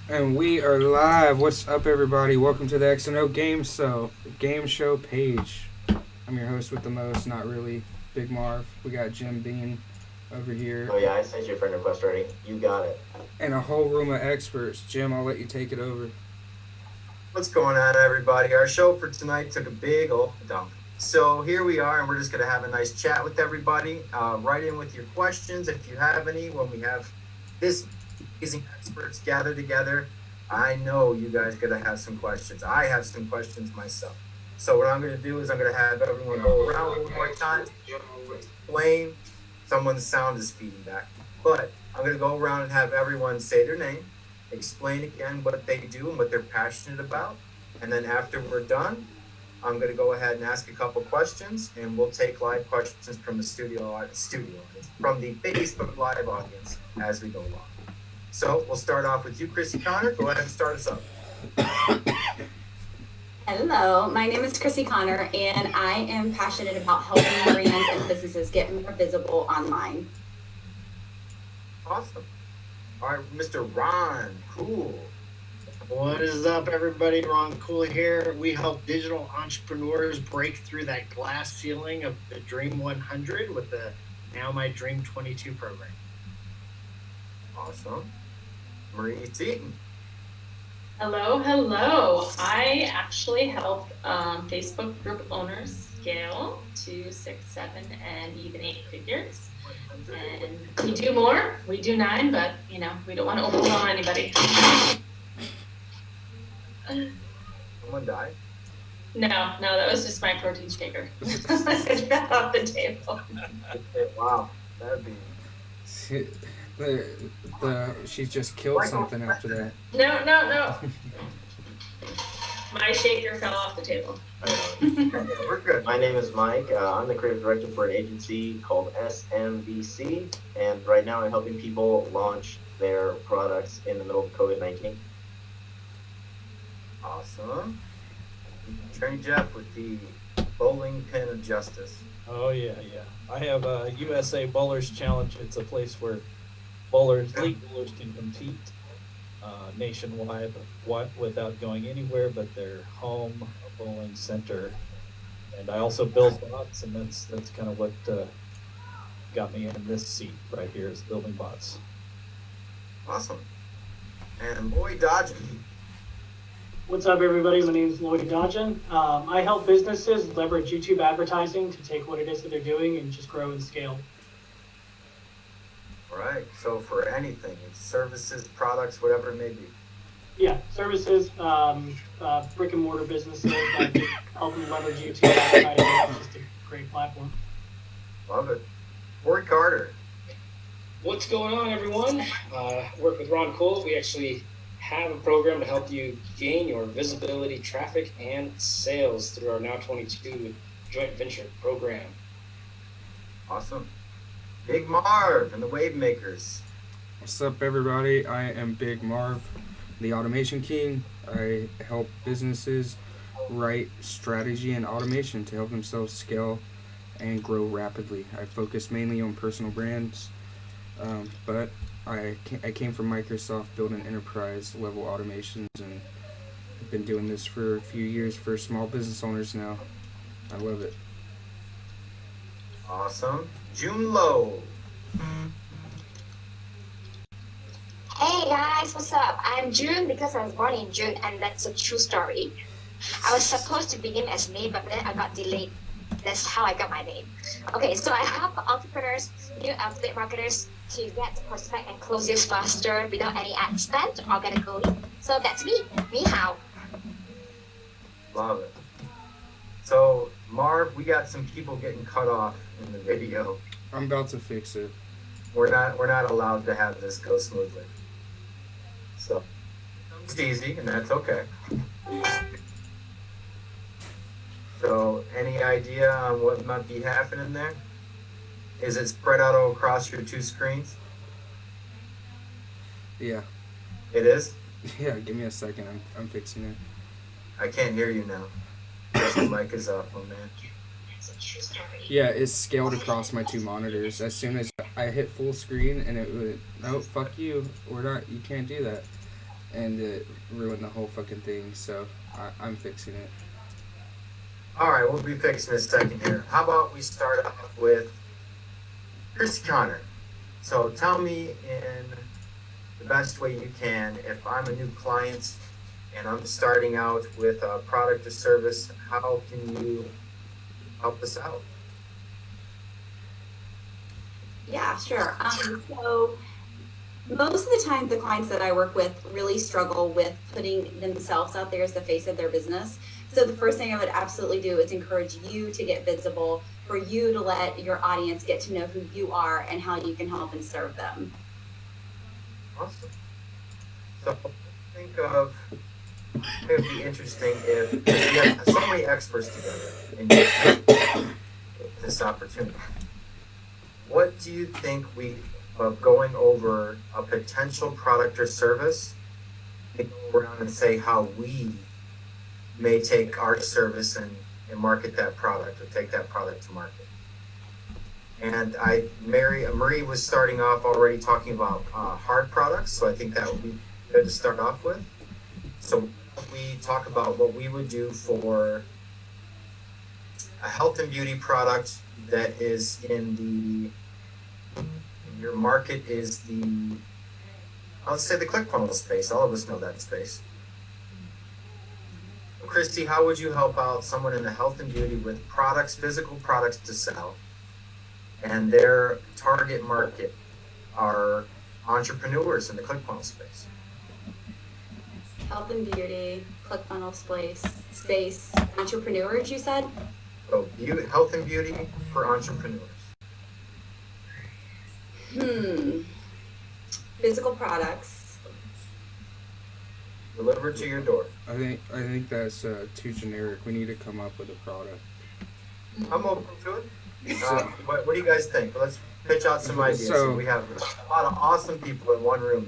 And we are live. What's up, everybody? Welcome to the XNO Game Show page. I'm your host with the most, not really, Big Marv. We got Jim Bean over here, Oh yeah, I sent you a friend request already. You got it. and a whole room of experts. Jim, I'll let you take it over. What's going on, everybody? Our show for tonight took a big old dump. So here we are, and we're just going to have a nice chat with everybody. Write in with your questions if you have any. When we have this amazing experts gathered together, I know you guys going to have some questions. I have some questions myself. So what I'm going to do is I'm going to have everyone go around one more time, explain. Someone's sound is feeding back, but I'm going to go around and have everyone say their name, explain again what they do and what they're passionate about. And then after we're done, I'm going to go ahead and ask a couple questions, and we'll take live questions from the studio audience, from the Facebook Live audience as we go along. So we'll start off with you, Chrissy Connor. Go ahead and start us up. Hello, my name is Chrissy Connor, and I am passionate about helping brands and businesses get more visible online. Awesome. All right, Mr. Ron, cool. What is up, everybody? Ron Cool here. We help digital entrepreneurs break through that glass ceiling of the Dream 100 with the Now My Dream 22 program. Awesome. Marie Seaton. Hello. I actually help Facebook group owners scale to 6, 7, and even 8 figures. And we do more. We do 9, but we don't want to overwhelm anybody. Someone died? No, that was just my protein shaker. It fell off the table. Wow, that'd be. She just killed something after that. No. My shaker fell off the table. We're good. My name is Mike. I'm the creative director for an agency called SMBC, and right now I'm helping people launch their products in the middle of COVID-19. Awesome. Train Jeff with the bowling pin of justice. Oh yeah. I have a USA Bowlers Challenge. It's a place where league bowlers can compete nationwide without going anywhere but their home bowling center. And I also build bots, and that's kind of what got me in this seat right here is building bots. Awesome. And Lloyd Dodgen. What's up, everybody? My name is Lloyd Dodgen. I help businesses leverage YouTube advertising to take what it is that they're doing and just grow and scale. All right. So for anything, it's services, products, whatever it may be. Yeah, services, brick and mortar businesses that help them leverage YouTube advertising. It's just a great platform. Love it. Corey Carter. What's going on, everyone? Work with Ron Cole. We actually have a program to help you gain your visibility, traffic, and sales through our Now 22 joint venture program. Awesome. Big Marv and the Wave Makers. What's up, everybody? I am Big Marv, the Automation King. I help businesses write strategy and automation to help themselves scale and grow rapidly. I focus mainly on personal brands, but I came from Microsoft building enterprise level automations, and I've been doing this for a few years for small business owners now. I love it. Awesome. June Lowe. Hey guys, what's up? I'm June because I was born in June, and that's a true story. I was supposed to begin as May, but then I got delayed. That's how I got my name. Okay, so I help entrepreneurs, new affiliate marketers to get prospect and close deals faster without any ad spend organically. So that's me. Me how? Love it. So Marv, we got some people getting cut off in the video. I'm about to fix it. We're not allowed to have this go smoothly. So it's easy, and that's okay. So any idea on what might be happening there? Is it spread out across your 2 screens? Yeah. It is? Yeah, give me a second. I'm fixing it. I can't hear you now. Yes, the mic is up, oh man. Yeah, it's scaled across my 2 monitors. As soon as I hit full screen, and it would, oh, fuck you. We're not, you can't do that. and it ruined the whole fucking thing. So I'm fixing it. All right, we'll be fixing this second here. How about we start off with Christy Connor? So tell me in the best way you can, if I'm a new client and I'm starting out with a product or service, how can you help us out? Yeah, sure. So most of the time, the clients that I work with really struggle with putting themselves out there as the face of their business. So the first thing I would absolutely do is encourage you to get visible, for you to let your audience get to know who you are and how you can help and serve them. Awesome. So think of, it would be interesting if you have so many experts together in this opportunity. What do you think of going over a potential product or service, and go around and say how we may take our service and market that product, or take that product to market? And Marie was starting off already talking about hard products, so I think that would be good to start off with. So we talk about what we would do for a health and beauty product that is your market is let's say the ClickFunnels space. All of us know that space. Christy, how would you help out someone in the health and beauty with products, physical products to sell, and their target market are entrepreneurs in the ClickFunnels space? Health and beauty, ClickFunnels space, entrepreneurs, you said? So health and beauty for entrepreneurs. Physical products. Delivered to your door. I think that's too generic. We need to come up with a product. I'm open to it. What do you guys think? Let's pitch out some ideas. So we have a lot of awesome people in one room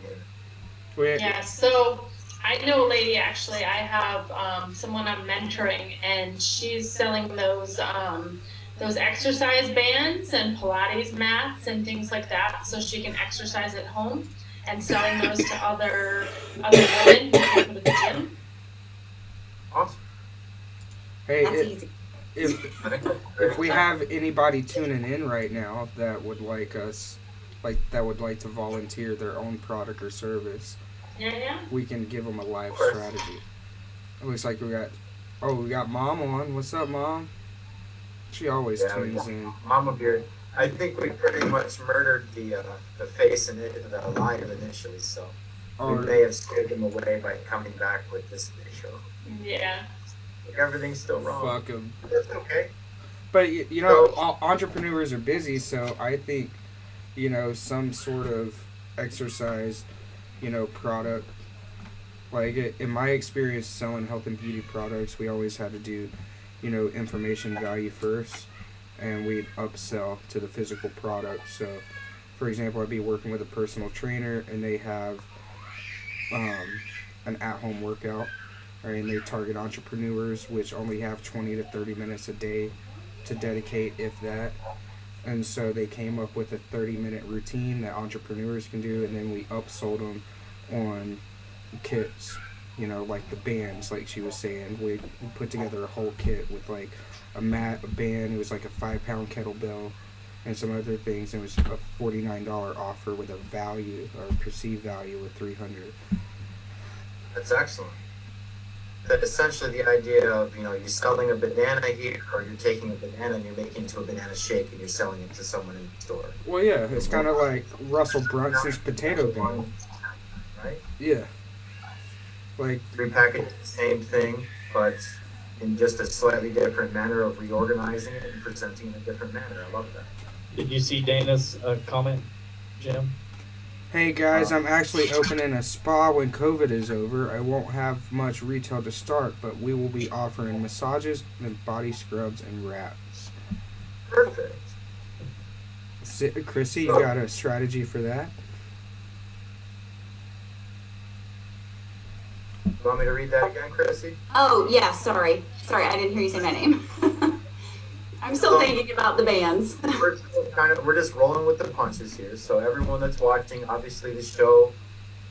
here. Yeah, so I know a lady, actually. I have someone I'm mentoring, and she's selling those exercise bands and Pilates mats and things like that, so she can exercise at home, and selling those to other women who go to the gym. Awesome. Hey, That's easy. If we have anybody tuning in right now that would like to volunteer their own product or service, we can give them a live strategy. It looks like we got Mom on. What's up, Mom? She always tunes in. Mama Beard. I think we pretty much murdered the face and the live initially, so we may have scared them away by coming back with this video. Yeah. Everything's still wrong. Fuck them. That's okay. But entrepreneurs are busy, so I think some sort of exercise product. Like in my experience selling health and beauty products, we always had to do information value first, and we'd upsell to the physical product. So for example, I'd be working with a personal trainer, and they have an at-home workout, right? And they target entrepreneurs, which only have 20 to 30 minutes a day to dedicate, if that. And so they came up with a 30-minute routine that entrepreneurs can do, and then we upsold them on kits, like the bands, like she was saying. We put together a whole kit with like a mat, a band. It was like a 5-pound kettlebell and some other things. It was a $49 offer with a value, or perceived value, of $300. That's excellent. That essentially the idea of you're selling a banana here, or you're taking a banana and you're making it into a banana shake and you're selling it to someone in the store. Well, yeah, it's kind of like Russell Brunson's potato gun, right? Yeah. Like repackage the same thing, but in just a slightly different manner of reorganizing it and presenting it in a different manner. I love that. Did you see Dana's comment, Jim? Hey guys, I'm actually opening a spa when COVID is over. I won't have much retail to start, but we will be offering massages and body scrubs and wraps. Perfect. Chrissy, you got a strategy for that? You want me to read that again, Chrissy? Oh, yeah, sorry, I didn't hear you say my name. I'm still thinking about the bands. We're just rolling with the punches here. So everyone that's watching, obviously the show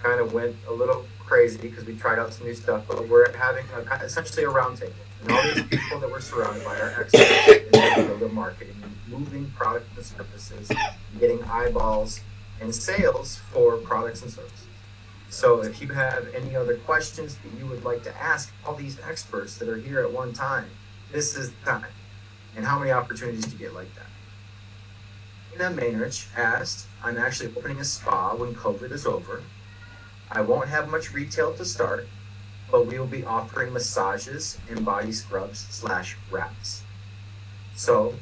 kind of went a little crazy because we tried out some new stuff, but we're having essentially a roundtable. And all these people that we're surrounded by are experts in the field of marketing, moving products and services, getting eyeballs and sales for products and services. So if you have any other questions that you would like to ask all these experts that are here at one time, this is the time. And how many opportunities do you get like that? Ina Mainrich asked, I'm actually opening a spa when COVID is over. I won't have much retail to start, but we will be offering massages and body scrubs / wraps. So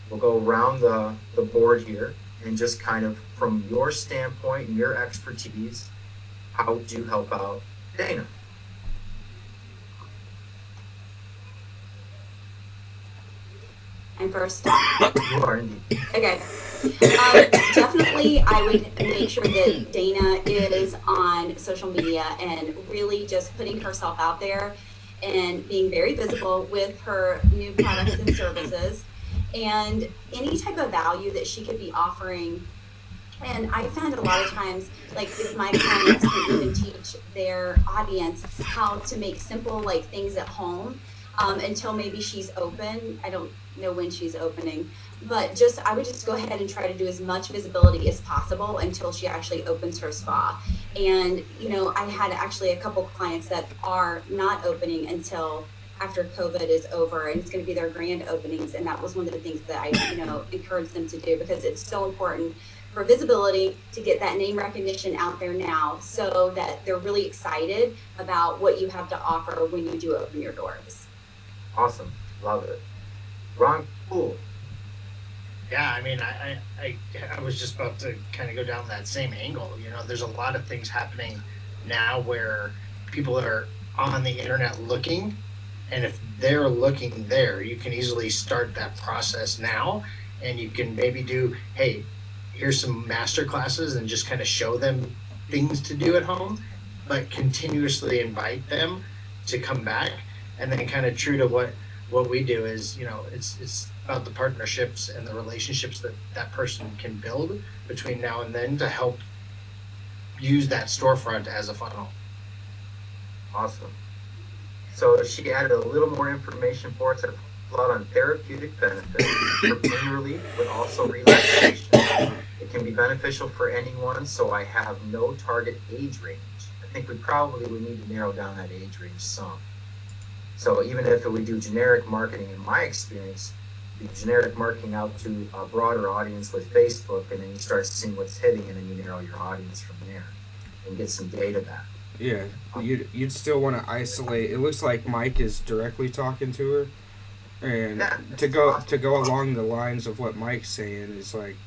we'll go around the board here and just kind of from your standpoint and your expertise, how would you help out Dana? I'm first. You are indeed. Okay. Definitely, I would make sure that Dana is on social media and really just putting herself out there and being very visible with her new products and services and any type of value that she could be offering. And I found a lot of times, like if my clients can even teach their audience how to make simple like things at home until maybe she's open. I don't know when she's opening, but I would just go ahead and try to do as much visibility as possible until she actually opens her spa. And, I had actually a couple clients that are not opening until after COVID is over, and it's going to be their grand openings. And that was one of the things that I, encourage them to do because it's so important for visibility to get that name recognition out there now so that they're really excited about what you have to offer when you do open your doors. Awesome. Love it. Ron, cool. Yeah, I mean, I was just about to kind of go down that same angle. There's a lot of things happening now where people are on the internet looking, and if they're looking there, you can easily start that process now, and you can maybe do, hey, here's some master classes and just kind of show them things to do at home, but continuously invite them to come back. And then kind of true to what we do is, it's about the partnerships and the relationships that person can build between now and then to help use that storefront as a funnel. Awesome. So she added a little more information for us on therapeutic benefits for pain relief, but also relaxation. It can be beneficial for anyone, so I have no target age range. I think we probably would need to narrow down that age range some. So even if we do generic marketing, in my experience, the generic marketing out to a broader audience with Facebook, and then you start seeing what's hitting, and then you narrow your audience from there and get some data back. Yeah, you'd still want to isolate. It looks like Mike is directly talking to her, and to go along the lines of what Mike's saying is like,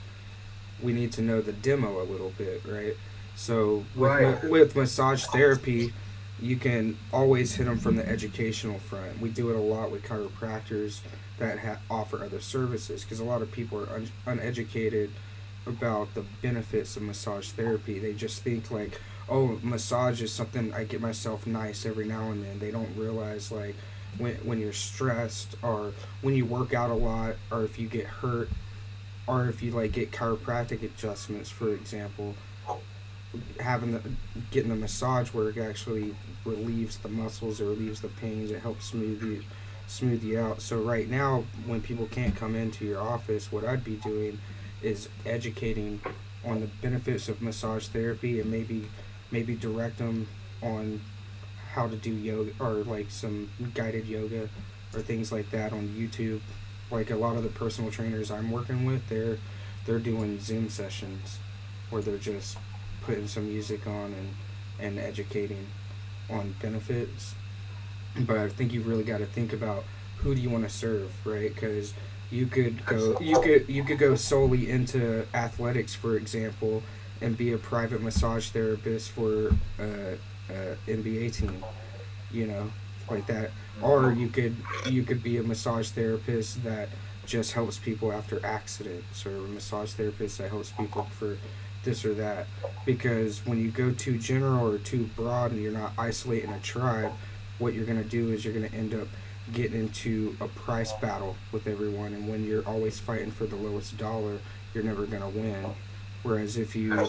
we need to know the demo a little bit, right? So with massage therapy, you can always hit them from the educational front. We do it a lot with chiropractors that offer other services because a lot of people are uneducated about the benefits of massage therapy. They just think like, oh, massage is something I get myself nice every now and then. They don't realize like when you're stressed or when you work out a lot or if you get hurt or if you like get chiropractic adjustments, for example, getting the massage work actually relieves the muscles, it relieves the pains, it helps smooth you out. So right now when people can't come into your office, what I'd be doing is educating on the benefits of massage therapy and maybe direct them on how to do yoga or like some guided yoga or things like that on YouTube. Like a lot of the personal trainers I'm working with, they're doing Zoom sessions where they're just putting some music on and educating on benefits. But I think you've really got to think about who do you want to serve, right? Because you could go solely into athletics, for example, and be a private massage therapist for a NBA team, like that. Or you could be a massage therapist that just helps people after accidents, or a massage therapist that helps people for this or that. Because when you go too general or too broad and you're not isolating a tribe, what you're going to do is you're going to end up getting into a price battle with everyone, and when you're always fighting for the lowest dollar, you're never going to win. Whereas if you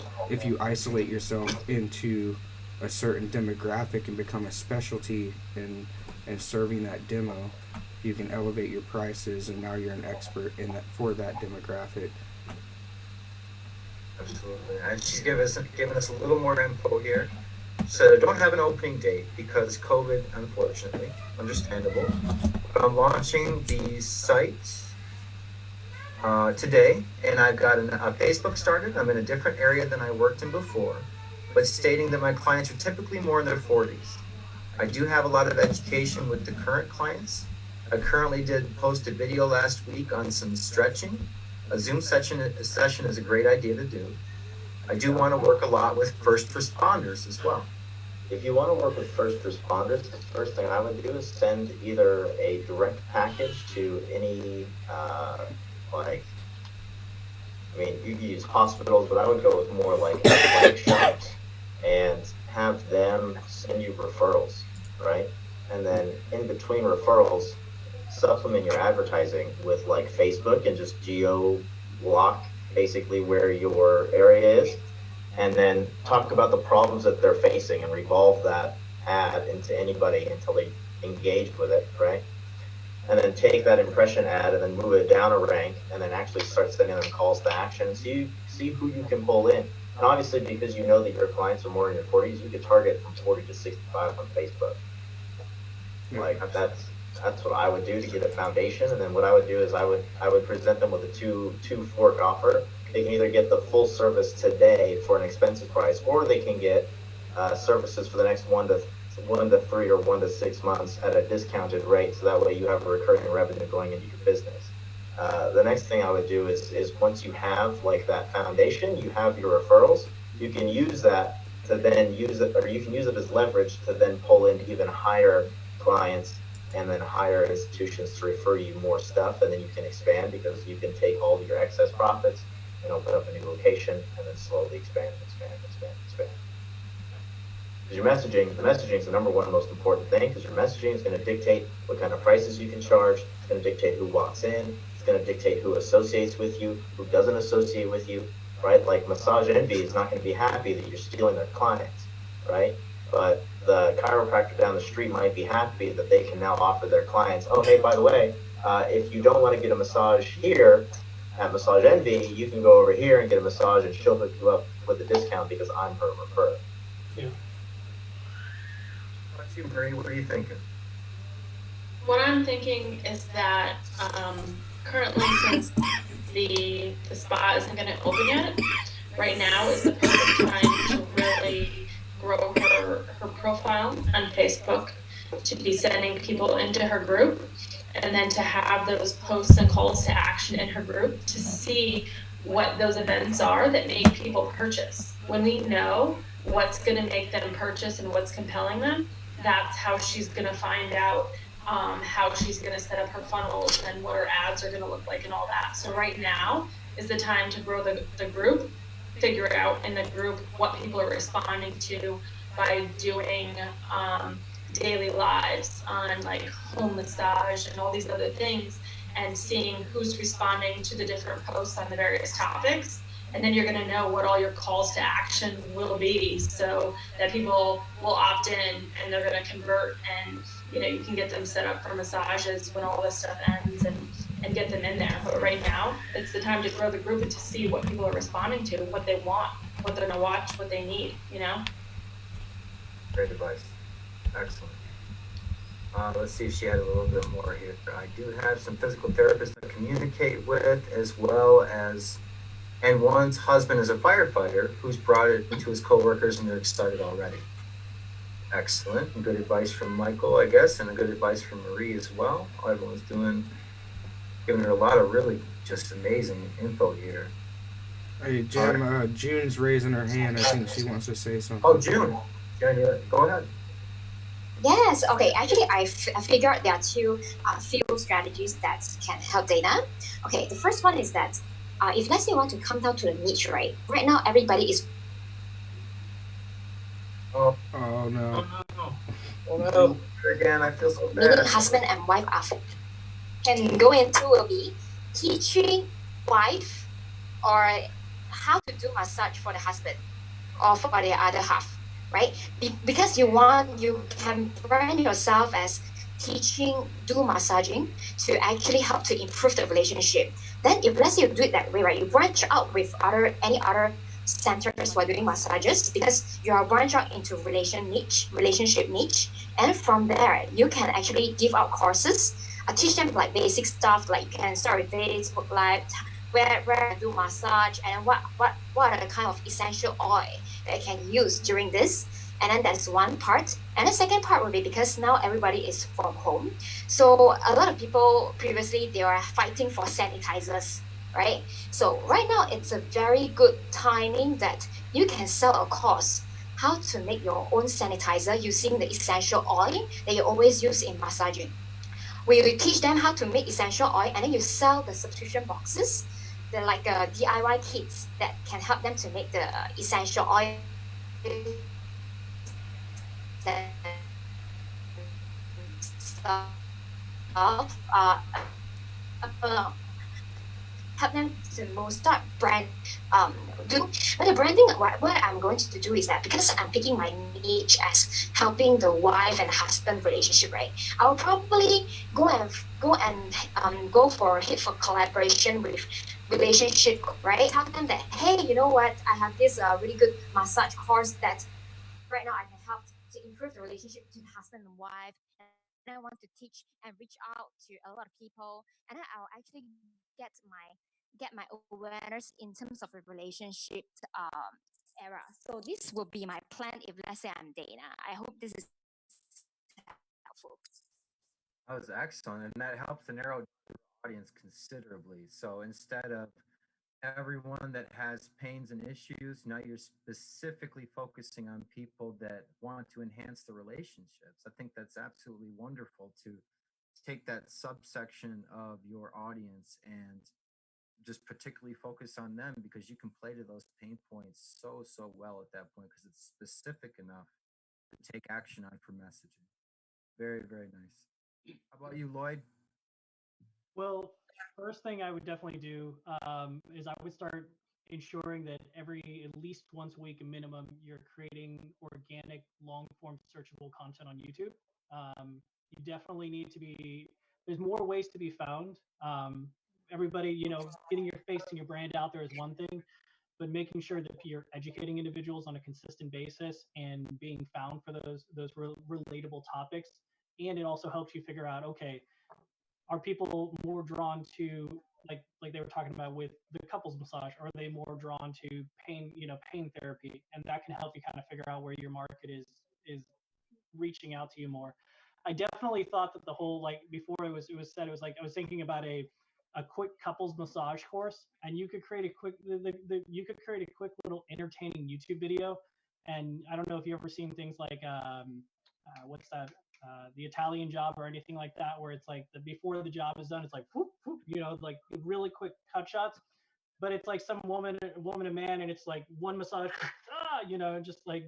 isolate yourself into a certain demographic and become a specialty in serving that demo, you can elevate your prices, and now you're an expert in that for that demographic. Absolutely. And she's given us a little more info here. So I don't have an opening date because COVID, unfortunately, understandable. But I'm launching the site today, and I've got a Facebook started. I'm in a different area than I worked in before, but stating that my clients are typically more in their 40s. I do have a lot of education with the current clients. I currently did post a video last week on some stretching. A Zoom session is a great idea to do. I do want to work a lot with first responders as well. If you want to work with first responders, the first thing I would do is send either a direct package to any, you can use hospitals, but I would go with more like athletic shops and have them send you referrals, right? And then in between referrals, supplement your advertising with like Facebook and just geo block basically where your area is, and then talk about the problems that they're facing and revolve that ad into anybody until they engage with it, right? And then take that impression ad and then move it down a rank, and then actually start sending them calls to action and see who you can pull in. And obviously, because you know that your clients are more in your 40s, you could target from 40 to 65 on Facebook. Like that's what I would do to get a foundation. And then what I would do is I would present them with a two fork offer. They can either get the full service today for an expensive price, or they can get services for the next 1 to 3 or 1 to 6 months at a discounted rate. So that way you have a recurring revenue going into your business. The next thing I would do is once you have like that foundation, you have your referrals, you can use that to then use it, or you can use it as leverage to then pull in even higher clients and then higher institutions to refer you more stuff, and then you can expand because you can take all of your excess profits and open up a new location and then slowly expand. Because your messaging, the messaging is the number one most important thing, because your messaging is going to dictate what kind of prices you can charge. It's going to dictate who walks in. It's going to dictate who associates with you, who doesn't associate with you, right? Like Massage Envy is not going to be happy that you're stealing their clients, right? But the chiropractor down the street might be happy that they can now offer their clients, oh, hey, by the way, if you don't want to get a massage here at Massage Envy, you can go over here and get a massage, and she'll hook you up with a discount because I'm her referrer. Yeah. What you, Marie? What are you thinking? What I'm thinking is that currently, since the spa isn't going to open yet, right now is the perfect time to really grow her profile on Facebook, to be sending people into her group, and then to have those posts and calls to action in her group to see what those events are that make people purchase. When we know what's going to make them purchase and what's compelling them, that's how she's going to find out how she's going to set up her funnels and what her ads are going to look like and all that. So right now is the time to grow the group, figure out in the group what people are responding to by doing daily lives on like home massage and all these other things, and seeing who's responding to the different posts on the various topics. And then you're going to know what all your calls to action will be, so that people will opt in and they're going to convert, and you can get them set up for massages when all this stuff ends, and get them in there. But right now, it's the time to grow the group and to see what people are responding to, what they want, what they're going to watch, what they need, Great advice. Excellent. Let's see if she had a little bit more here. I do have some physical therapists to communicate with, as well as, and one's husband is a firefighter who's brought it to his coworkers, and they're excited already. Excellent. And good advice from Michael, I guess, and a good advice from Marie as well. Everyone's giving her a lot of really just amazing info here. Hey, Jim, June's raising her hand. I think she wants to say something. Oh, June. Go ahead. Yes, okay. Actually, I figured there are two few strategies that can help data. Okay, the first one is that if let's say you want to come down to the niche, right? Right now, everybody is. Oh no. Oh no. Again, I feel so bad. Meaning husband and wife can go into will be teaching wife or how to do massage for the husband or for the other half. right? Because you can brand yourself as teaching, do massaging to actually help to improve the relationship. Then if let's say you do it that way, right, you branch out with any other centers for doing massages because you are branch out into relationship niche, and from there you can actually give out courses. Teach them like basic stuff like you can start with Facebook Live, where I do massage and what are the kind of essential oil that I can use during this. And then that's one part. And the second part would be because now everybody is from home. So a lot of people previously they are fighting for sanitizers, right? So right now it's a very good timing that you can sell a course how to make your own sanitizer using the essential oil that you always use in massaging. We will teach them how to make essential oil and then you sell the subscription boxes. They're like DIY kits that can help them to make the essential oil stuff help them to more start um do but the branding what I'm going to do is that because I'm picking my niche as helping the wife and husband relationship, right? I'll probably go for hit for collaboration with relationship, right? Tell them that hey, you know what, I have this really good massage course that right now I can help to improve the relationship between husband and wife, and I want to teach and reach out to a lot of people, and then I'll actually get my awareness in terms of a relationship era. So this will be my plan if let's say I'm Dana. I hope this is helpful. That was excellent, and that helps to narrow the audience considerably. So instead of everyone that has pains and issues, now you're specifically focusing on people that want to enhance the relationships. I think that's absolutely wonderful to take that subsection of your audience and just particularly focus on them because you can play to those pain points so well at that point because it's specific enough to take action on for messaging. Very nice. How about you, Lloyd? Well, first thing I would definitely do is I would start ensuring that every at least once a week, a minimum, you're creating organic, long form, searchable content on YouTube. You definitely need to be. There's more ways to be found. Everybody, getting your face and your brand out there is one thing, but making sure that you're educating individuals on a consistent basis and being found for those relatable topics, and it also helps you figure out, okay, are people more drawn to like they were talking about with the couples massage? Are they more drawn to pain therapy? And that can help you kind of figure out where your market is reaching out to you more. I definitely thought that the whole like before it was said, it was like I was thinking about a quick couples massage course, and you could create a quick you could create a quick little entertaining YouTube video. And I don't know if you ever seen things like what's that, the Italian Job or anything like that, where it's like the before the job is done, it's like whoop, whoop, like really quick cut shots. But it's like some woman and man, and it's like one massage, just like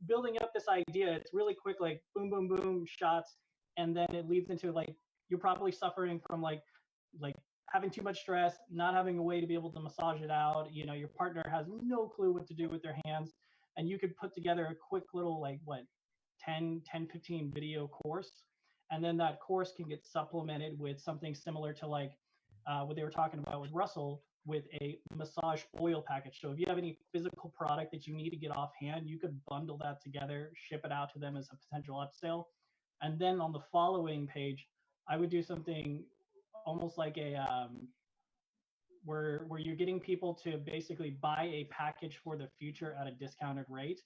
building up this idea. It's really quick, like boom, boom, boom shots, and then it leads into like you're probably suffering from like having too much stress, not having a way to be able to massage it out. Your partner has no clue what to do with their hands, and you could put together a quick little like what 10 15 video course, and then that course can get supplemented with something similar to like what they were talking about with Russell with a massage oil package. So if you have any physical product that you need to get offhand, you could bundle that together, ship it out to them as a potential upsell. And then on the following page, I would do something almost like a where you're getting people to basically buy a package for the future at a discounted rate.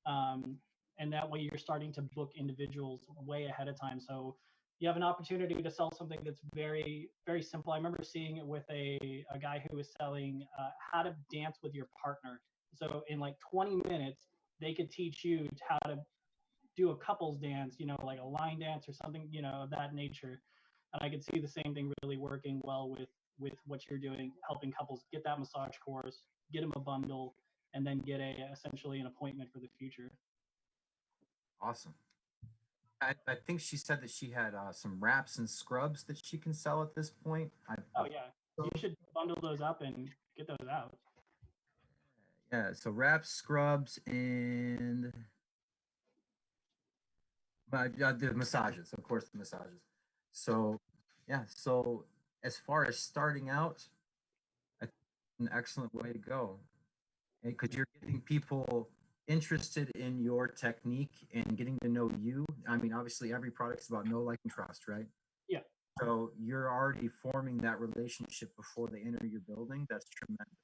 Um, and that way you're starting to book individuals way ahead of time. So you have an opportunity to sell something that's very, very simple. I remember seeing it with a guy who was selling how to dance with your partner. So in like 20 minutes, they could teach you how to do a couples dance, like a line dance or something, of that nature. And I could see the same thing really working well with what you're doing, helping couples get that massage course, get them a bundle, and then get essentially an appointment for the future. Awesome. I think she said that she had some wraps and scrubs that she can sell at this point. Oh yeah, you should bundle those up and get those out. Yeah, so wraps, scrubs, and The massages, of course, the massages. So, yeah. So, as far as starting out, I think it's an excellent way to go, because you're getting people interested in your technique and getting to know you. I mean, obviously, every product's about know, like, and trust, right? Yeah. So you're already forming that relationship before they enter your building. That's tremendous.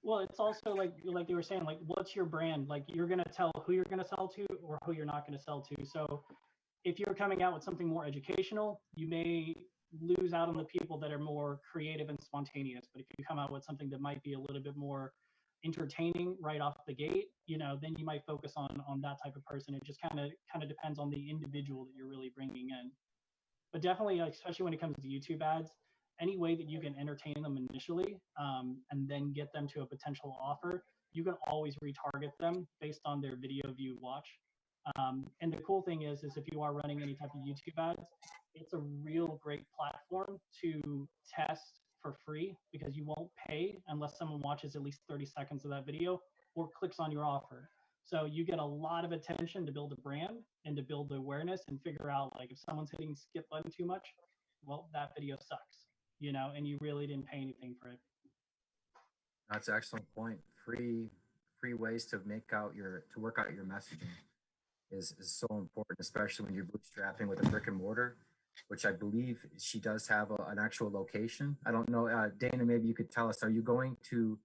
Well, it's also like you were saying, like, what's your brand? Like, you're gonna tell who you're gonna sell to or who you're not gonna sell to. So if you're coming out with something more educational, you may lose out on the people that are more creative and spontaneous. But if you come out with something that might be a little bit more entertaining right off the gate, then you might focus on that type of person. It just kind of depends on the individual that you're really bringing in. But definitely, like, especially when it comes to YouTube ads, any way that you can entertain them initially, and then get them to a potential offer, you can always retarget them based on their video view watch. And the cool thing is if you are running any type of YouTube ads, it's a real great platform to test for free because you won't pay unless someone watches at least 30 seconds of that video or clicks on your offer. So you get a lot of attention to build a brand and to build the awareness and figure out, like, if someone's hitting skip button too much, well, that video sucks, and you really didn't pay anything for it. That's an excellent point. Free ways to work out your messaging is so important, especially when you're bootstrapping with a brick and mortar, which I believe she does have an actual location. I don't know, Dana, maybe you could tell us, are you going to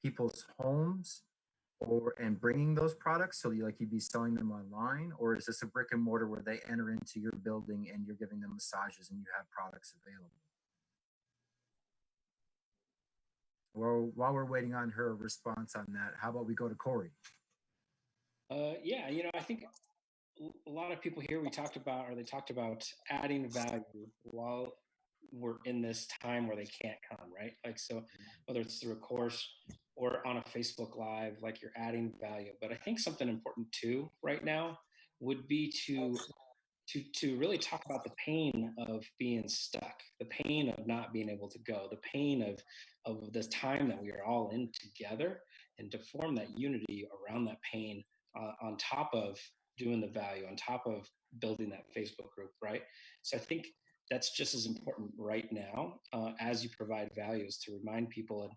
people's homes and bringing those products? So you'd be selling them online, or is this a brick and mortar where they enter into your building and you're giving them massages and you have products available? Well, while we're waiting on her response on that, how about we go to Corey? Yeah, I think a lot of people here they talked about adding value while we're in this time where they can't come, right? Like, so whether it's through a course or on a Facebook Live, like, you're adding value. But I think something important too right now would be to really talk about the pain of being stuck, the pain of not being able to go, the pain of this time that we are all in together, and to form that unity around that pain, on top of doing the value, on top of building that Facebook group, right? So I think that's just as important right now, as you provide values, to remind people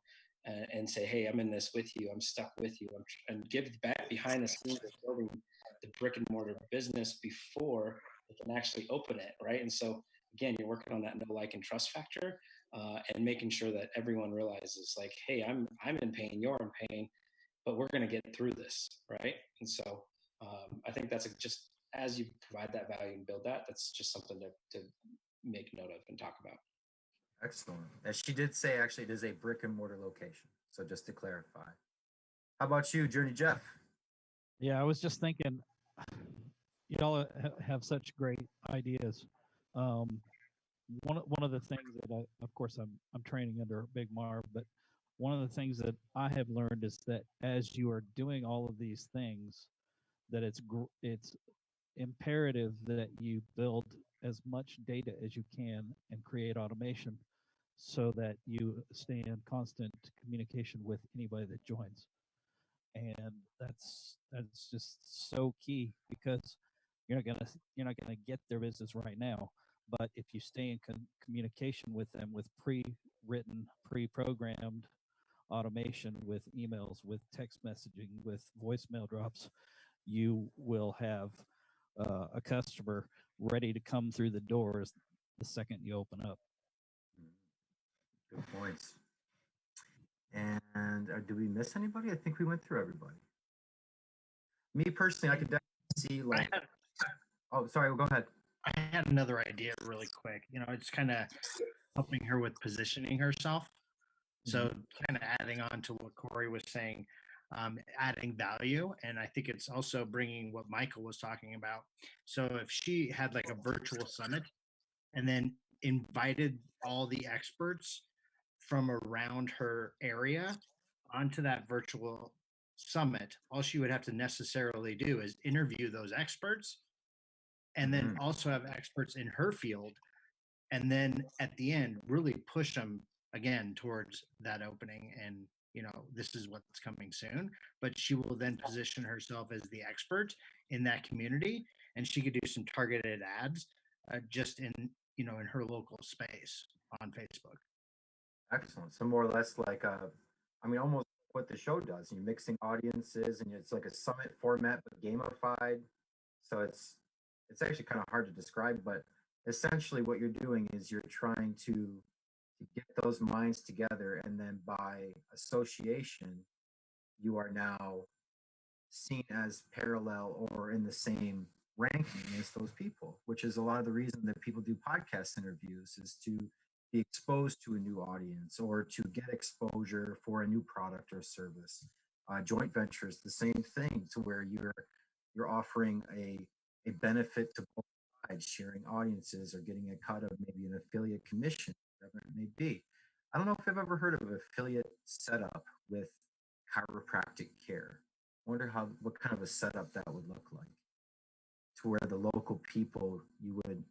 and say, hey, I'm in this with you, I'm stuck with you, and give back behind the scenes of building the brick and mortar business before they can actually open it, right? And so again, you're working on that know, like, and trust factor, and making sure that everyone realizes, like, hey, I'm in pain, you're in pain, but we're going to get through this, right? And so I think that's just as you provide that value and build that, that's just something to make note of and talk about. Excellent. As she did say, actually, it is a brick and mortar location. So just to clarify. How about you, Journey Jeff? Yeah, I was just thinking, y'all have such great ideas. One of the things that of course, I'm training under Big Marv, but one of the things that I have learned is that as you are doing all of these things, that it's imperative that you build as much data as you can and create automation so that you stay in constant communication with anybody that joins. And that's just so key, because you're not gonna get their business right now, but if you stay in communication with them with pre-written, pre-programmed automation, with emails, with text messaging, with voicemail drops, you will have a customer ready to come through the doors the second you open up. Good points. And do we miss anybody? I think we went through everybody. Me personally, I could definitely see, like, oh, sorry, well, go ahead. I had another idea really quick. It's kind of helping her with positioning herself. So kind of adding on to what Corey was saying, adding value. And I think it's also bringing what Michael was talking about. So if she had like a virtual summit and then invited all the experts from around her area onto that virtual summit, all she would have to necessarily do is interview those experts, and then also have experts in her field, and then at the end really push them again towards that opening, and this is what's coming soon. But she will then position herself as the expert in that community, and she could do some targeted ads just in in her local space on Facebook. Excellent. So more or less like almost what the show does. You're mixing audiences, and it's like a summit format but gamified. So it's actually kind of hard to describe, but essentially what you're doing is you're trying to get those minds together, and then by association, you are now seen as parallel or in the same ranking as those people, which is a lot of the reason that people do podcast interviews, is to be exposed to a new audience or to get exposure for a new product or service. Joint ventures, the same thing, to where you're offering a benefit to both sides, sharing audiences or getting a cut of maybe an affiliate commission, whatever it may be. I don't know if I've ever heard of an affiliate setup with chiropractic care. I wonder what kind of a setup that would look like, to where the local people, you would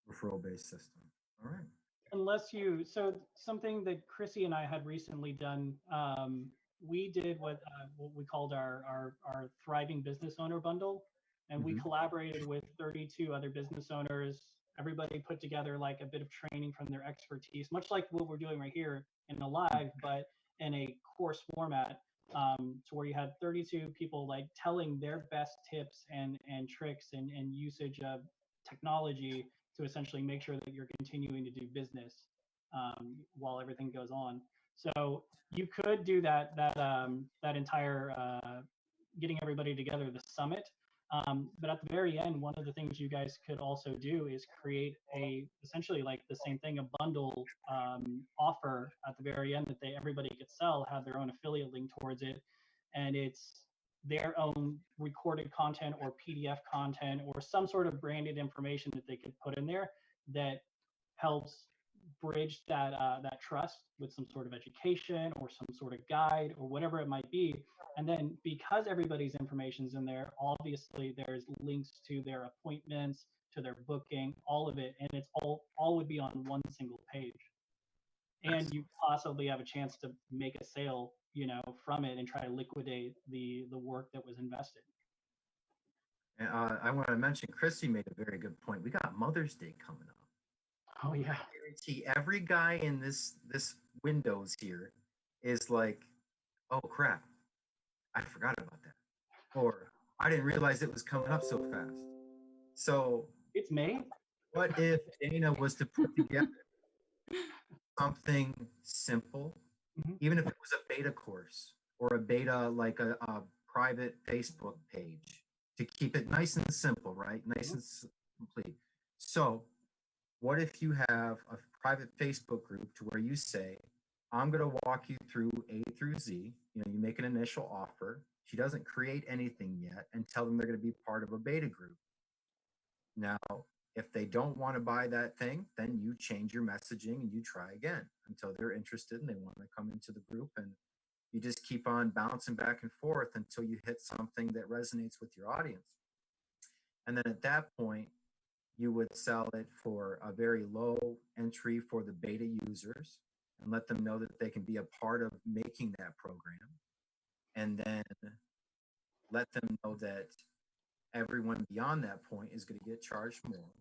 referral based system. All right. Unless so something that Chrissy and I had recently done, we did what we called our thriving business owner bundle, and we collaborated with 32 other business owners. Everybody put together like a bit of training from their expertise, much like what we're doing right here in a live, but in a course format, to where you had 32 people like telling their best tips and tricks and usage of technology to essentially make sure that you're continuing to do business while everything goes on. So you could do that entire getting everybody together, the summit. But at the very end, one of the things you guys could also do is create essentially like the same thing, a bundle offer at the very end that everybody could sell, have their own affiliate link towards it, and it's their own recorded content or PDF content or some sort of branded information that they could put in there that helps bridge that trust with some sort of education or some sort of guide or whatever it might be. And then because everybody's information's in there, obviously there's links to their appointments, to their booking, all of it, and it's all would be on one single page. And you possibly have a chance to make a sale, from it and try to liquidate the work that was invested. And I want to mention, Chrissy made a very good point. We got Mother's Day coming up. Oh yeah. I guarantee every guy in this Windows here is like, oh crap, I forgot about that, or I didn't realize it was coming up so fast. So it's May. What if Dana was to put together something simple, even if it was a beta course or a beta, like a private Facebook page, to keep it nice and simple, right? Nice and complete. So what if you have a private Facebook group to where you say, I'm going to walk you through A through Z. You make an initial offer. She doesn't create anything yet, and tell them they're going to be part of a beta group. Now, if they don't want to buy that thing, then you change your messaging and you try again until they're interested and they want to come into the group, and you just keep on bouncing back and forth until you hit something that resonates with your audience. And then at that point, you would sell it for a very low entry for the beta users and let them know that they can be a part of making that program. And then let them know that everyone beyond that point is going to get charged more.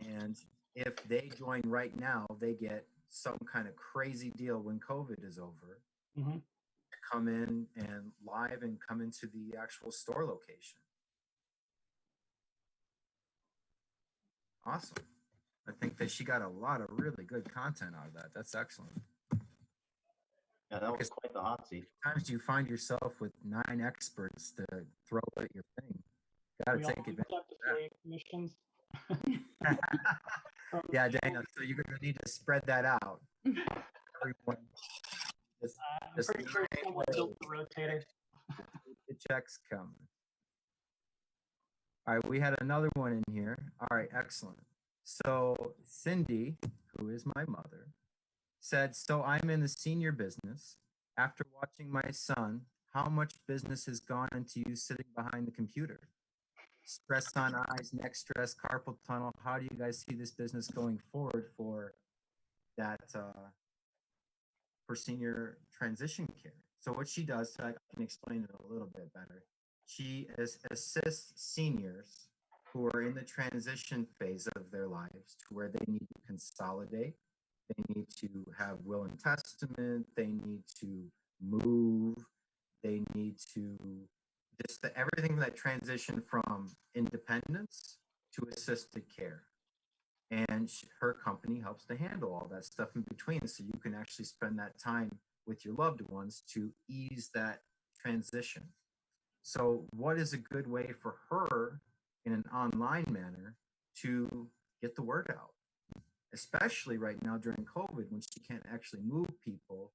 And if they join right now, they get some kind of crazy deal when COVID is over. Come in and live and come into the actual store location. Awesome. I think that she got a lot of really good content out of that. That's excellent. Yeah, that was quite the hot seat. Sometimes you find yourself with 9 experts to throw at your thing. Got to take advantage of that. Commissions. Yeah, Dana, so you're going to need to spread that out. Everyone, I'm pretty sure someone built the rotator. The checks coming. All right, we had another one in here. All right, excellent. So Cindy, who is my mother, said, so I'm in the senior business. After watching my son, how much business has gone into you sitting behind the computer? Stress on eyes, neck stress, carpal tunnel. How do you guys see this business going forward for that, for senior transition care? So what she does, I can explain it a little bit better. She assists seniors who are in the transition phase of their lives to where they need to consolidate, they need to have will and testament, they need to move, they need to just everything that transition from independence to assisted care. And her company helps to handle all that stuff in between, so you can actually spend that time with your loved ones to ease that transition. So what is a good way for her in an online manner to get the word out, especially right now during COVID when she can't actually move people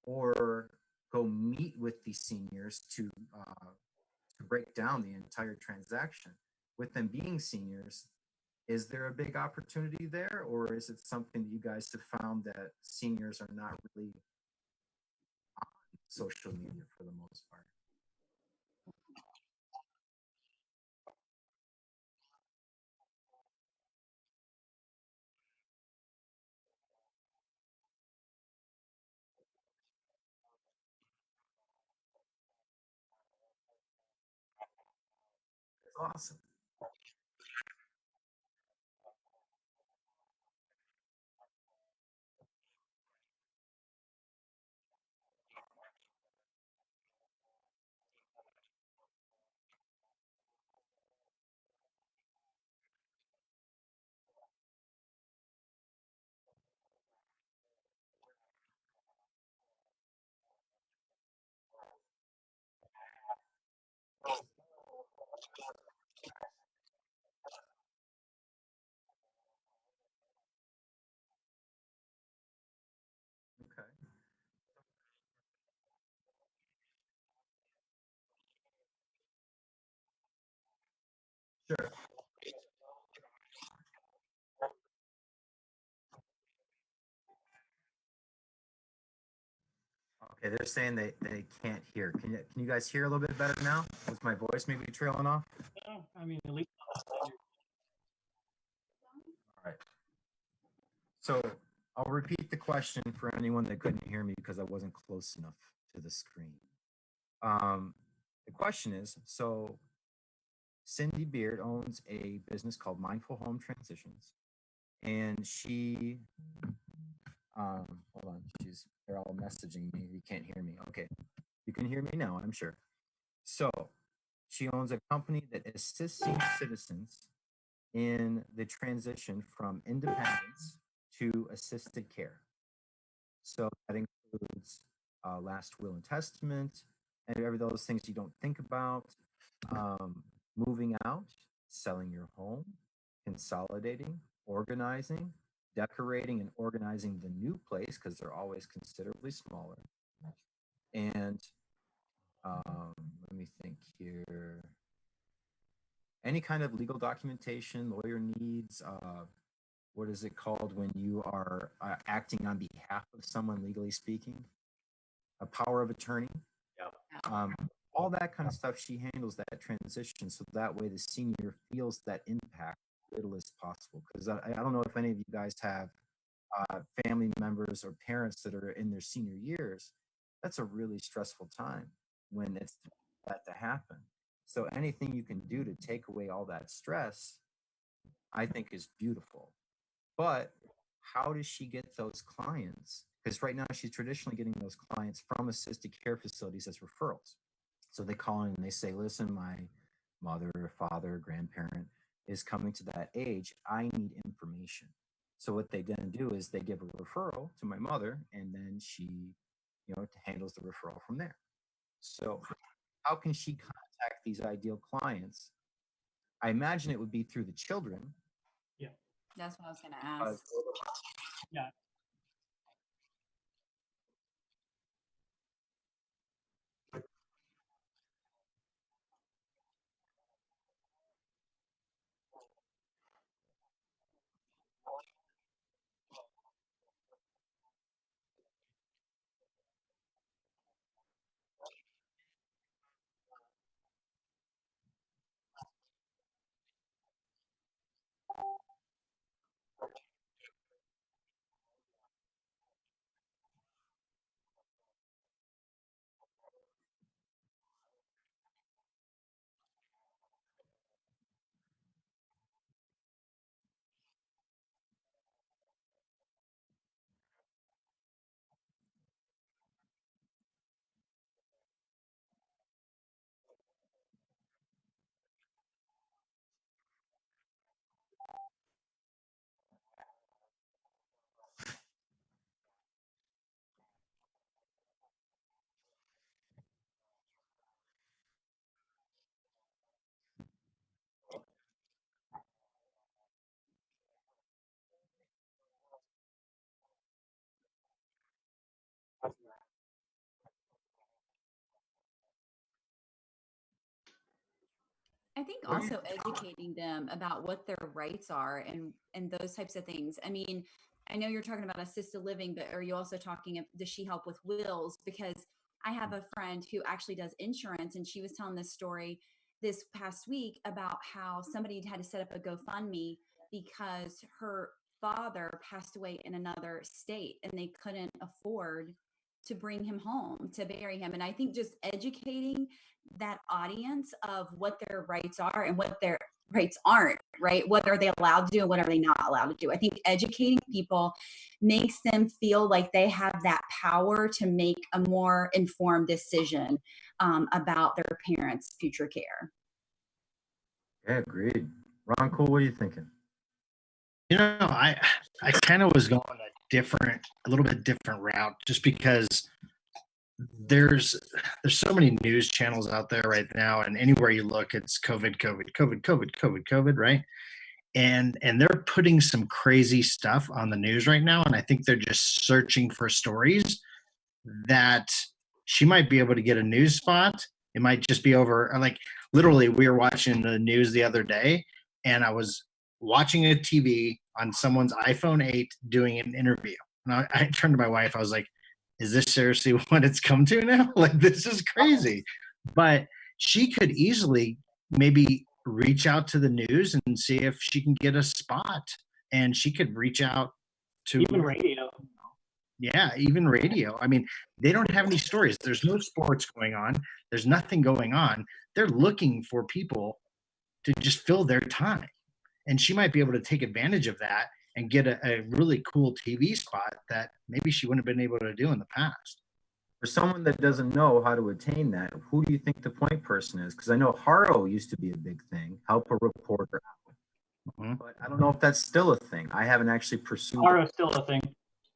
or go meet with these seniors to break down the entire transaction. With them being seniors, is there a big opportunity there, or is it something that you guys have found that seniors are not really on social media for the most part? It's awesome. Okay. Sure. Okay, they're saying they can't hear. Can you guys hear a little bit better now? Was my voice maybe trailing off? No, I mean, at least on the side, All right. So I'll repeat the question for anyone that couldn't hear me because I wasn't close enough to the screen. The question is, so Cindy Beard owns a business called Mindful Home Transitions, and she, hold on, they're all messaging me. You can't hear me. Okay, you can hear me now, I'm sure. So she owns a company that assists senior citizens in the transition from independence to assisted care. So that includes last will and testament, and every those things you don't think about, moving out, selling your home, consolidating, organizing, decorating, and organizing the new place because they're always considerably smaller. And let me think here. Any kind of legal documentation, lawyer needs, what is it called when you are acting on behalf of someone legally speaking? A power of attorney. Yeah. All that kind of stuff, she handles that transition so that way the senior feels that impact as little as possible. Because I don't know if any of you guys have family members or parents that are in their senior years. That's a really stressful time when it's that to happen. So anything you can do to take away all that stress, I think is beautiful. But how does she get those clients? Because right now she's traditionally getting those clients from assisted care facilities as referrals. So they call in and they say, listen, my mother, father, grandparent is coming to that age. I need information. So what they then do is they give a referral to my mother, and then she, handles the referral from there. So how can she contact these ideal clients? I imagine it would be through the children. yeah, That's what I was going to ask. yeah. I think What do you- also educating them about what their rights are and those types of things. I mean, I know you're talking about assisted living, but are you also talking, does she help with wills? Because I have a friend who actually does insurance, and she was telling this story this past week about how somebody had to set up a GoFundMe because her father passed away in another state and they couldn't afford to bring him home to bury him. And I think just educating that audience of what their rights are and what their rights aren't, right? What are they allowed to do and what are they not allowed to do? I think educating people makes them feel like they have that power to make a more informed decision about their parents' future care. Yeah, agreed. Ron Cole, what are you thinking? You know, I kind of was going a little bit different route, just because there's so many news channels out there right now, and anywhere you look, it's COVID, right? And they're putting some crazy stuff on the news right now, and I think they're just searching for stories that she might be able to get a news spot. It might just be over, like, literally, we were watching the news the other day, and I was watching a TV on someone's iPhone 8 doing an interview. And I turned to my wife, I was like, is this seriously what it's come to now? Like, this is crazy. But she could easily maybe reach out to the news and see if she can get a spot. And she could reach out to Even radio. yeah, even radio. I mean, they don't have any stories. There's no sports going on. There's nothing going on. They're looking for people to just fill their time. And she might be able to take advantage of that and get a really cool TV spot that maybe she wouldn't have been able to do in the past. For someone that doesn't know how to attain that, who do you think the point person is? Because I know Haro used to be a big thing, help a reporter out. Mhm. But I don't know if that's still a thing. I haven't actually pursued Haro is still a thing.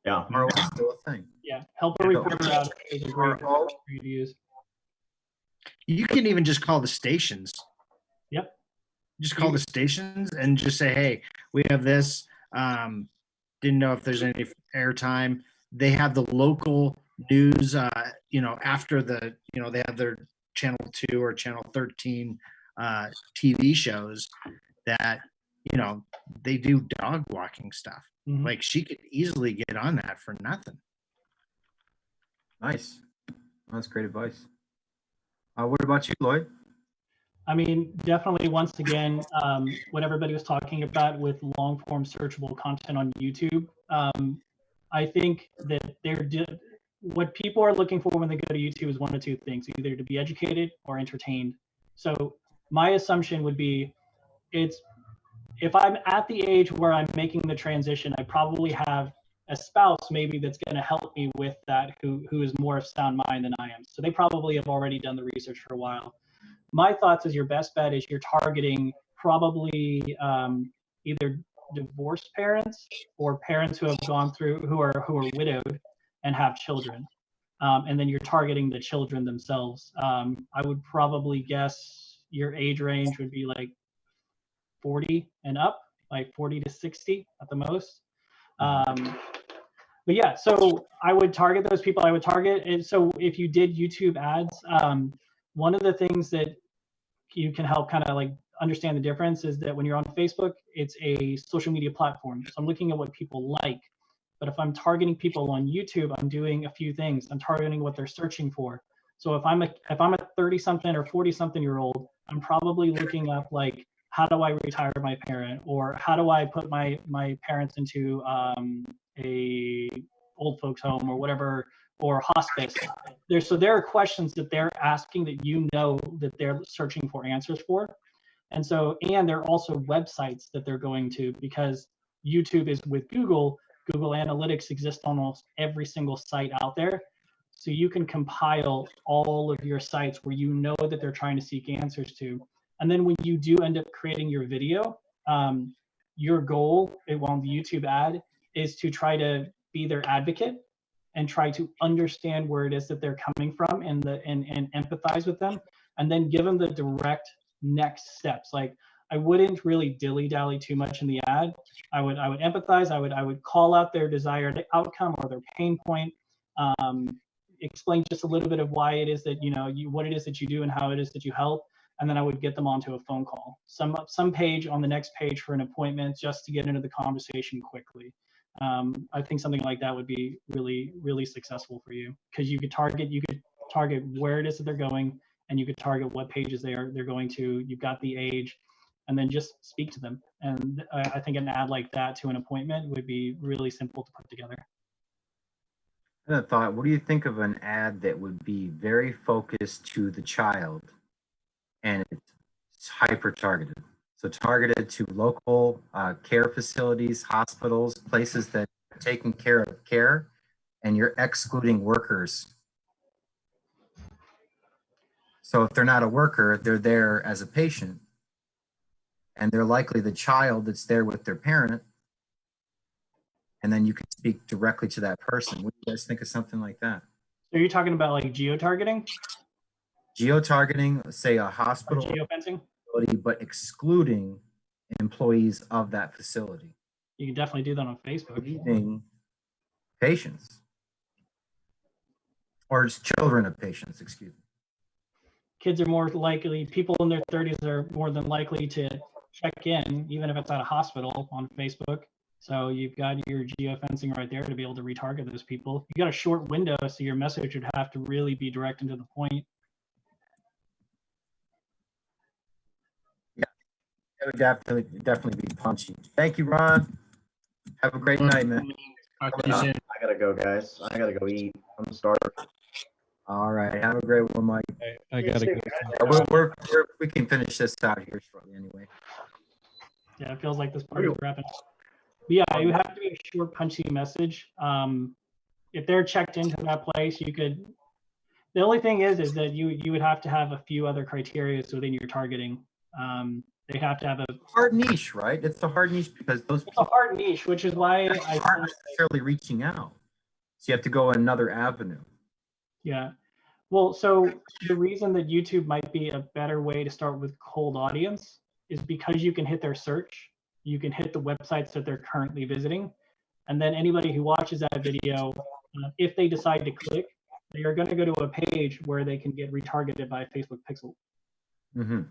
Yeah. Haro is still a thing. Yeah, help a reporter out is a great Haro, way to use. You can even just call the stations. Yep. Just call the stations and just say, hey, we have this. Didn't know if there's any airtime. They have the local news, after they have their channel 2 or channel 13 TV shows that, they do dog walking stuff. Mhm. Like, she could easily get on that for nothing. nice. That's great advice. What about you, Lloyd? I mean, definitely, once again, what everybody was talking about with long form searchable content on YouTube. I think that what people are looking for when they go to YouTube is one of two things: either to be educated or entertained. So my assumption would be, if I'm at the age where I'm making the transition, I probably have a spouse maybe that's going to help me with that, who is more of sound mind than I am. So they probably have already done the research for a while. My thoughts is your best bet is you're targeting probably either divorced parents or parents who have gone through, who are widowed and have children, and then you're targeting the children themselves. I would probably guess your age range would be like 40 and up, like 40 to 60 at the most. But yeah, so I would target those people. I would target, and so if you did YouTube ads, one of the things that you can help kind of like understand the difference is that when you're on Facebook, it's a social media platform. So I'm looking at what people like. But if I'm targeting people on YouTube, I'm doing a few things. I'm targeting what they're searching for. So if I'm a 30 something or 40 something year old, I'm probably looking up like, how do I retire my parent, or how do I put my parents into a old folks home or whatever, or hospice. There are questions that they're asking that that they're searching for answers for. And there are also websites that they're going to, because YouTube is with Google Analytics exists on almost every single site out there. So you can compile all of your sites where that they're trying to seek answers to. And then when you do end up creating your video, your goal on the YouTube ad is to try to be their advocate and try to understand where it is that they're coming from and empathize with them, and then give them the direct next steps. Like, I wouldn't really dilly-dally too much in the ad. I would empathize. I would call out their desired outcome or their pain point. Explain just a little bit of why it is that what it is that you do and how it is that you help. and then I would get them onto a phone call, some page on the next page for an appointment, just to get into the conversation quickly. I think something like that would be really, really successful for you, because you could target where it is that they're going, and you could target what pages they're going to. You've got the age, and then just speak to them. And I think an ad like that to an appointment would be really simple to put together. I had a thought. What do you think of an ad that would be very focused to the child, and it's hyper targeted? So targeted to local care facilities, hospitals, places that are taking care of care, and you're excluding workers. So if they're not a worker, they're there as a patient, and they're likely the child that's there with their parent, and then you can speak directly to that person. What do you guys think of something like that? So you're talking about like geo-targeting? Geo-targeting, say a hospital, geofencing, but excluding employees of that facility. You can definitely do that on Facebook. Leaving patients, or children of patients, excuse me. Kids are more likely, people in their 30s are more than likely to check in, even if it's at a hospital, on Facebook. So you've got your geofencing right there to be able to retarget those people. You got a short window, so your message would have to really be direct and to the point. Yeah, it would definitely be punchy. Thank you, Ron. Have a great night, man. I gotta go, guys. I gotta go eat. I'm starving. All right. Have a great one, Mike. I gotta go. We can finish this out here shortly anyway. Yeah, it feels like this party's wrapping up. But yeah, it would have to be a short, punchy message. If they're checked into that place, you could. The only thing is that you would have to have a few other criteria within your targeting. They have to have a hard niche, right? It's a hard niche because those it's a hard niche, which is why I aren't necessarily reaching out. So you have to go another avenue. Yeah. Well, so the reason that YouTube might be a better way to start with cold audience is because you can hit their search, you can hit the websites that they're currently visiting, and then anybody who watches that video, if they decide to click, they are going to go to a page where they can get retargeted by Facebook Pixel. Mm-hmm.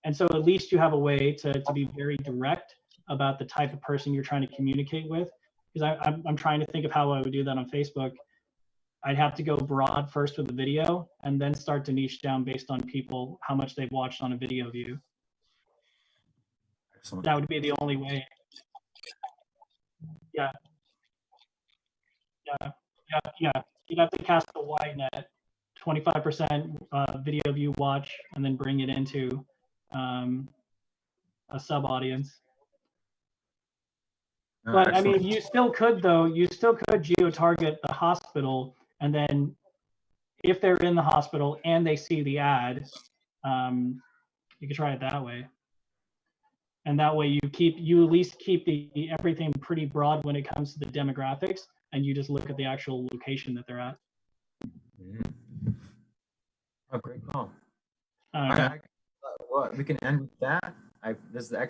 And so at least you have a way to be very direct about the type of person you're trying to communicate with. Because I'm trying to think of how I would do that on Facebook. I'd have to go broad first with the video and then start to niche down based on people, how much they've watched on a video view. Excellent. That would be the only way. Yeah. You'd have to cast a wide net, 25% video view watch, and then bring it into a sub audience. But I mean, you still could geo-target the hospital, and then if they're in the hospital and they see the ad, you could try it that way. And that way you at least keep everything pretty broad when it comes to the demographics, and you just look at the actual location that they're at. Mm-hmm. Oh, great call. Okay. Well, we can end with that. This is the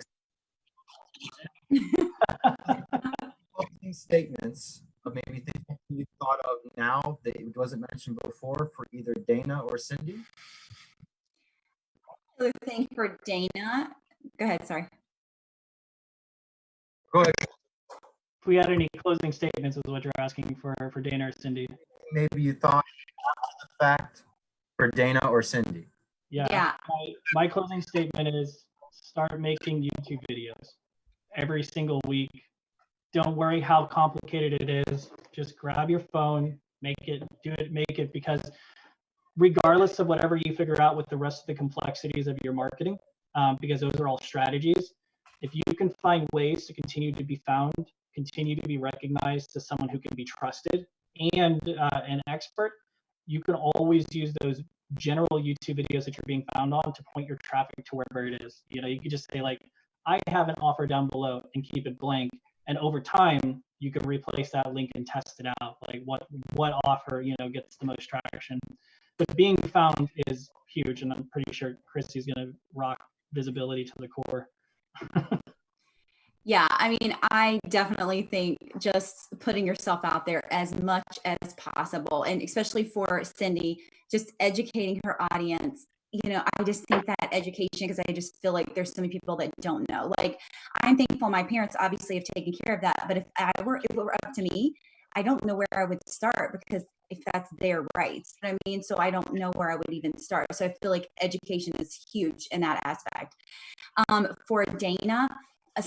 closing statements of maybe things you thought of now that it wasn't mentioned before for either Dana or Cindy. Another thing for Dana. Go ahead, sorry. Go ahead. If we had any closing statements is what you're asking for Dana or Cindy. Maybe you thought after the fact for Dana or Cindy. Yeah. My closing statement is start making YouTube videos every single week. Don't worry how complicated it is. Just grab your phone, make it, because regardless of whatever you figure out with the rest of the complexities of your marketing, because those are all strategies, if you can find ways to continue to be found, continue to be recognized as someone who can be trusted and an expert, you can always use those general YouTube videos that you're being found on to point your traffic to wherever it is. You know, you could just say like, I have an offer down below and keep it blank. And over time, you can replace that link and test it out. Like what offer, gets the most traction. But being found is huge. And I'm pretty sure Christy's going to rock visibility to the core. Yeah, I mean, I definitely think just putting yourself out there as much as possible, and especially for Cindy, just educating her audience I just think that education, because I just feel like there's so many people that don't know. Like, I'm thankful my parents obviously have taken care of that, but if it were up to me, I don't know where I would start, because if that's their rights, you know what I mean? So I don't know where I would even start. So I feel like education is huge in that aspect. For Dana,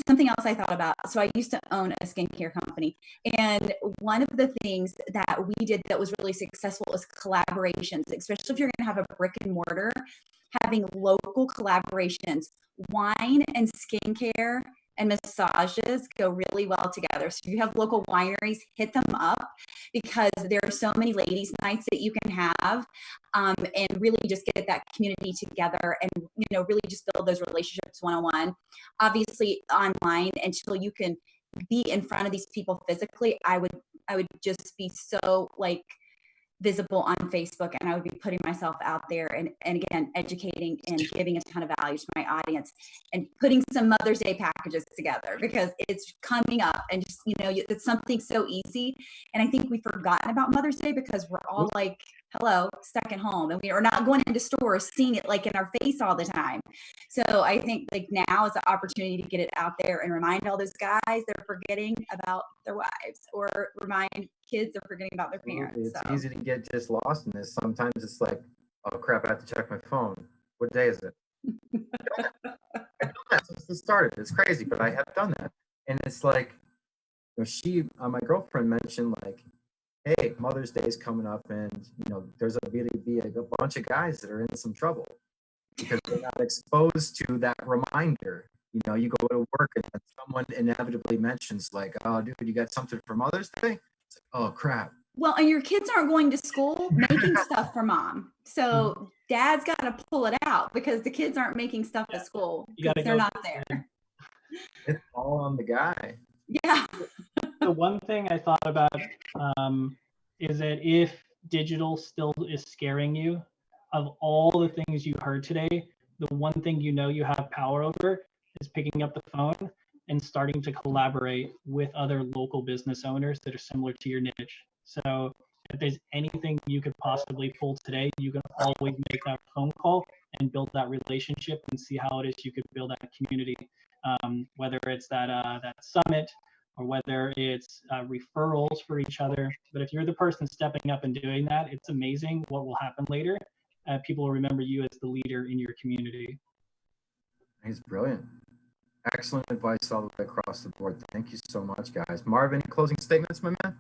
something else I thought about. So I used to own a skincare company, and one of the things that we did that was really successful is collaborations, especially if you're going to have a brick and mortar, having local collaborations. Wine and skincare and massages go really well together. So if you have local wineries, hit them up, because there are so many ladies' nights that you can have, and really just get that community together, and really just build those relationships one-on-one. Obviously, online, until you can be in front of these people physically, I would just be so like visible on Facebook, and I would be putting myself out there, and again, educating and giving a ton of value to my audience, and putting some Mother's Day packages together, because it's coming up, and just, it's something so easy. And I think we've forgotten about Mother's Day, because we're all like, hello, stuck at home, and we are not going into stores, seeing it like in our face all the time. So I think like now is the opportunity to get it out there and remind all those guys that are forgetting about their wives, or remind kids they're forgetting about their parents. It's So. easy to get just lost in this. Sometimes it's like, oh crap, I have to check my phone. What day is it? I've done that since it started. It's crazy, but I have done that. And it's like, my girlfriend mentioned like, hey, Mother's Day is coming up, and there's a bunch of guys that are in some trouble because they're not exposed to that reminder. You go to work and then someone inevitably mentions like, oh, dude, you got something for Mother's Day? It's like, oh crap. Well, and your kids aren't going to school making stuff for mom. So dad's got to pull it out, because the kids aren't making stuff at school because they're not there. It's all on the guy. Yeah. The one thing I thought about is that if digital still is scaring you, of all the things you heard today, the one thing you have power over is picking up the phone and starting to collaborate with other local business owners that are similar to your niche. So if there's anything you could possibly pull today, you can always make that phone call and build that relationship and see how it is you could build that community, whether it's that summit, or whether it's referrals for each other. But if you're the person stepping up and doing that, it's amazing what will happen later. People will remember you as the leader in your community. He's brilliant. Excellent advice all the way across the board. Thank you so much, guys. Marv, any closing statements, my man?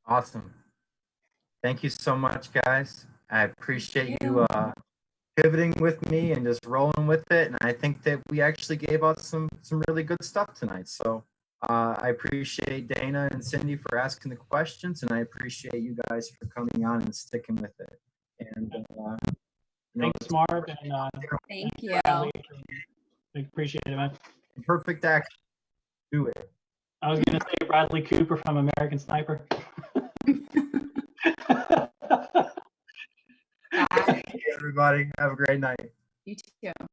Awesome. Thank you so much, guys. I appreciate you pivoting with me and just rolling with it. And I think that we actually gave out some really good stuff tonight. So I appreciate Dana and Cindy for asking the questions, and I appreciate you guys for coming on and sticking with it. And thanks, Marv. And thank you. Bradley. I appreciate it, man. Perfect action. Do it. I was going to say Bradley Cooper from American Sniper. Everybody, have a great night. You too.